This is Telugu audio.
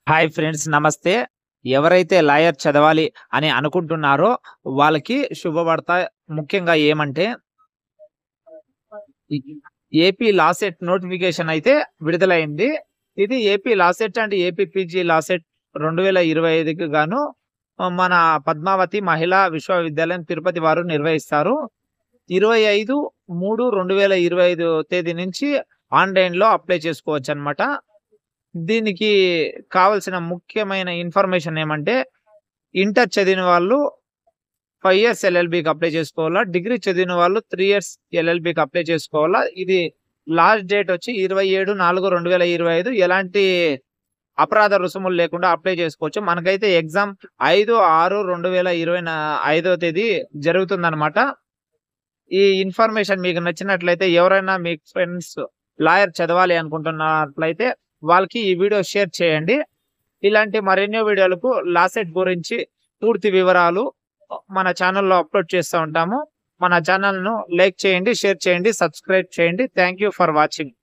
హాయ్ ఫ్రెండ్స్ నమస్తే. ఎవరైతే లాయర్ చదవాలి అని అనుకుంటున్నారో వాళ్ళకి శుభవార్త. ముఖ్యంగా ఏమంటే ఈ ఏపీ లా సెట్ నోటిఫికేషన్ అయితే విడుదలైంది. ఇది AP LAWCET and AP PG LAWCET 2025కి గాను మన పద్మావతి మహిళా విశ్వవిద్యాలయం తిరుపతి వారు నిర్వహిస్తారు. 25/3/2025 తేదీ నుంచి ఆన్‌లైన్‌లో అప్లై చేసుకోవచ్చనమాట. దీనికి కావాల్సిన ముఖ్యమైన ఇన్ఫర్మేషన్ ఏమంటే, ఇంటర్ చదివిన వాళ్ళు 5 ఇయర్స్ ఎల్ఎల్‌బీకి అప్లై చేసుకోవాలా. డిగ్రీ చదివిన వాళ్ళు 3 ఇయర్స్ ఎల్ఎల్‌బీకి అప్లై చేసుకోవాలా. ఇది లాస్ట్ డేట్ వచ్చి 27/4/2025. ఎలాంటి అపరాధ రుసుములు లేకుండా అప్లై చేసుకోవచ్చు. మనకైతే ఎగ్జామ్ 5/6/2025 తేదీ జరుగుతుందనమాట. ఈ ఇన్ఫర్మేషన్ మీకు నచ్చినట్లయితే ఎవరైనా మీ ఫ్రెండ్స్ లాయర్ చదవాలి అనుకుంటున్నట్లయితే వాళ్ళకి ఈ వీడియో షేర్ చేయండి. ఇలాంటి మరెన్నో వీడియోలకు లా సెట్ గురించి పూర్తి వివరాలు మన ఛానల్‌లో అప్‌లోడ్ చేస్తూ ఉంటాము. మన ఛానల్‌ను లైక్ చేయండి, షేర్ చేయండి, సబ్స్క్రైబ్ చేయండి. Thank you for watching.